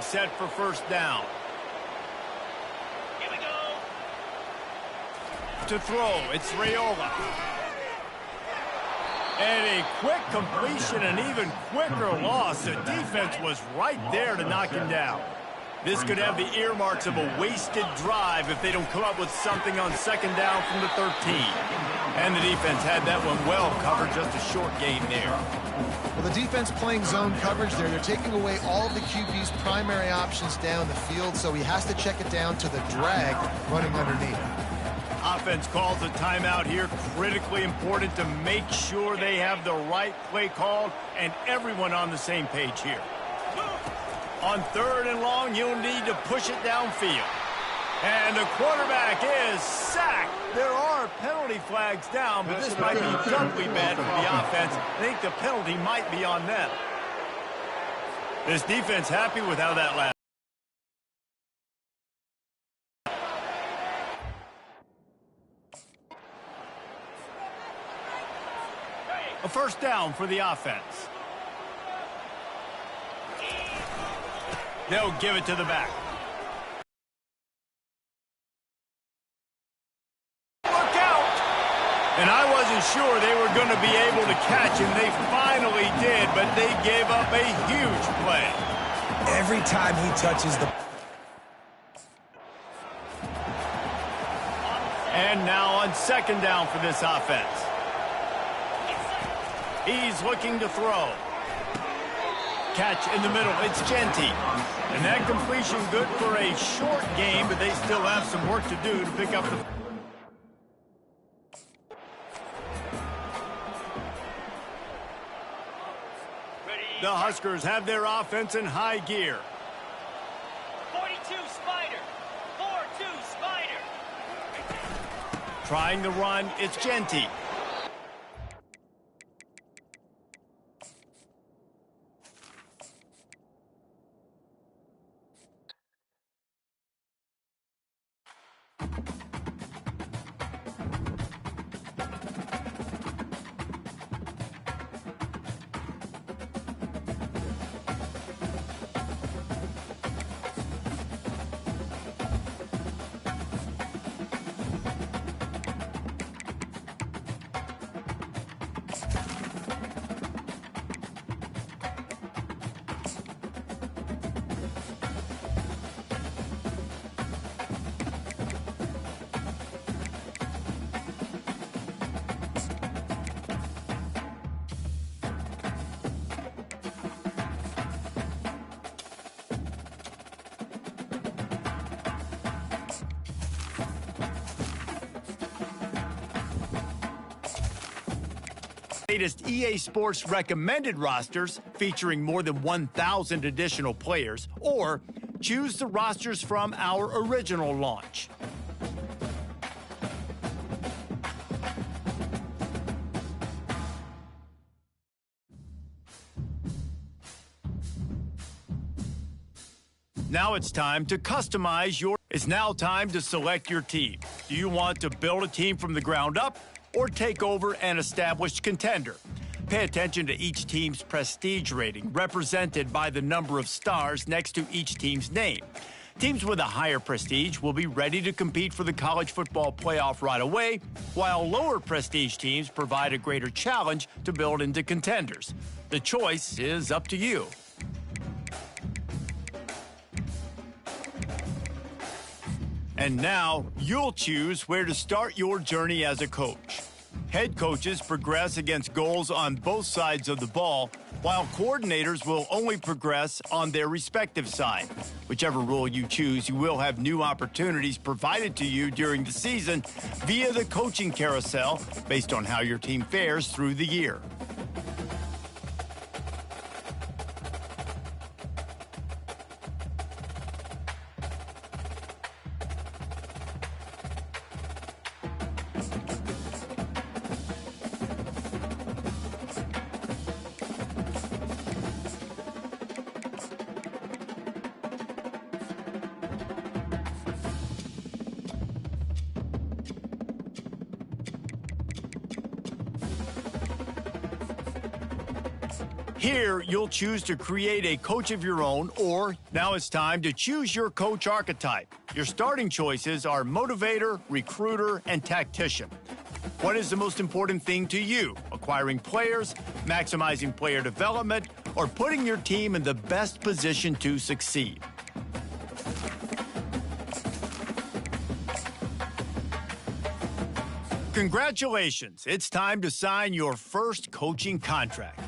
set for first down. Here we go. To throw, it's Raiola. And a quick completion, an even quicker loss. The defense was right there to knock him down. This could have the earmarks of a wasted drive if they don't come up with something on second down from the 13. And the defense had that one well covered, just a short gain there. Well, the defense playing zone coverage there. They're taking away all of the QB's primary options down the field, so he has to check it down to the drag running underneath. Offense calls a timeout here. Critically important to make sure they have the right play called and everyone on the same page here. On 3rd and long, you'll need to push it downfield. And the quarterback is sacked. There are penalty flags down, but this might be doubly bad for the offense. I think the penalty might be on them. This defense happy with how that last. A first down for the offense. They'll give it to the back. Look out! And I wasn't sure they were going to be able to catch him. They finally did, but they gave up a huge play. Every time he touches the... And now on second down for this offense. He's looking to throw. Catch in the middle. It's Genty. And that completion good for a short game, but they still have some work to do to pick up the... The Huskers have their offense in high gear. 42 Spider. 4-2 Spider. Trying to run, it's Genty. Latest EA Sports recommended rosters featuring more than 1,000 additional players, or choose the rosters from our original launch. Now it's time to customize your... It's now time to select your team. Do you want to build a team from the ground up or take over an established contender? Pay attention to each team's prestige rating, represented by the number of stars next to each team's name. Teams with a higher prestige will be ready to compete for the college football playoff right away, while lower prestige teams provide a greater challenge to build into contenders. The choice is up to you. And now, you'll choose where to start your journey as a coach. Head coaches progress against goals on both sides of the ball, while coordinators will only progress on their respective side. Whichever role you choose, you will have new opportunities provided to you during the season via the coaching carousel based on how your team fares through the year. Here, you'll choose to create a coach of your own, or now it's time to choose your coach archetype. Your starting choices are motivator, recruiter, and tactician. What is the most important thing to you? Acquiring players, maximizing player development, or putting your team in the best position to succeed? Congratulations, it's time to sign your first coaching contract.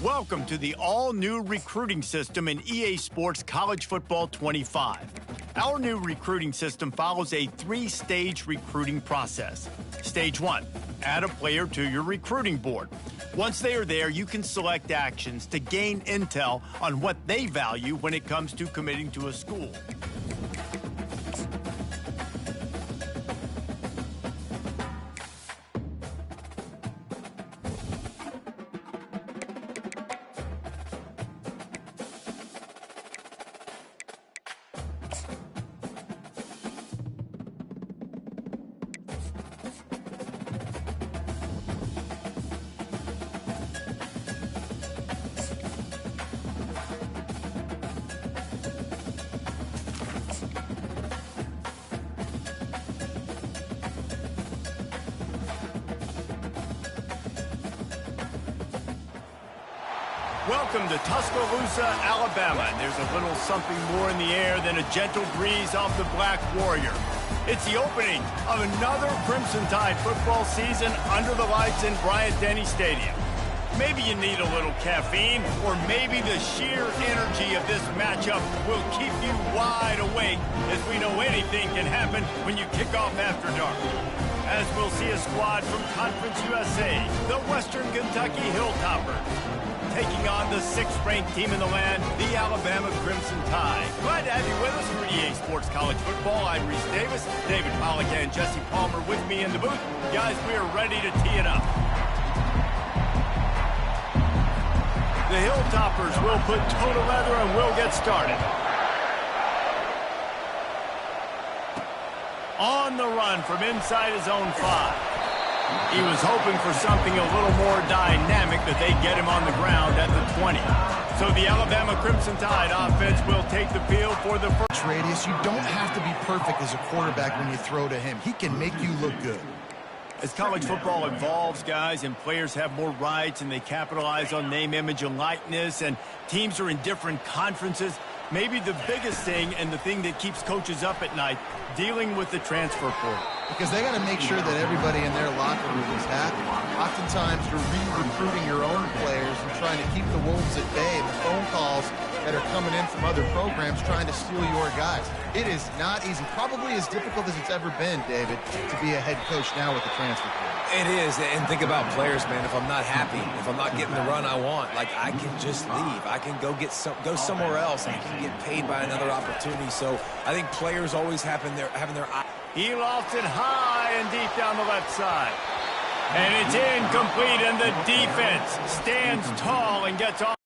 Welcome to the all-new recruiting system in EA Sports College Football 25. Our new recruiting system follows a three-stage recruiting process. Stage 1, add a player to your recruiting board. Once they are there, you can select actions to gain intel on what they value when it comes to committing to a school. Welcome to Tuscaloosa, Alabama, and there's a little something more in the air than a gentle breeze off the Black Warrior. It's the opening of another Crimson Tide football season under the lights in Bryant-Denny Stadium. Maybe you need a little caffeine, or maybe the sheer energy of this matchup will keep you wide awake, as we know anything can happen when you kick off after dark. As we'll see a squad from Conference USA, the Western Kentucky Hilltoppers, taking on the 6th-ranked team in the land, the Alabama Crimson Tide. Glad to have you with us for EA Sports College Football. I'm Reese Davis, David Pollack and Jesse Palmer with me in the booth. Guys, we are ready to tee it up. The Hilltoppers will put toe to leather and we'll get started. On the run from inside his own 5. He was hoping for something a little more dynamic, that they get him on the ground at the 20. So the Alabama Crimson Tide offense will take the field for the first. Radius, you don't have to be perfect as a quarterback when you throw to him. He can make you look good. As college football evolves, guys, and players have more rights and they capitalize on name, image, and likeness, and teams are in different conferences, maybe the biggest thing and the thing that keeps coaches up at night, dealing with the transfer portal. Because they got to make sure that everybody in their locker room is happy. Oftentimes, you're re-recruiting your own players and trying to keep the wolves at bay. The phone calls that are coming in from other programs trying to steal your guys. It is not easy. Probably as difficult as it's ever been, David, to be a head coach now with the transfer portal. It is, and think about players, man. If I'm not happy, if I'm not getting the run I want, like, I can just leave. I can go somewhere else. I can get paid by another opportunity. So I think players always having their eye. He lofts it high and deep down the left side. And it's incomplete, and the defense stands tall and gets off.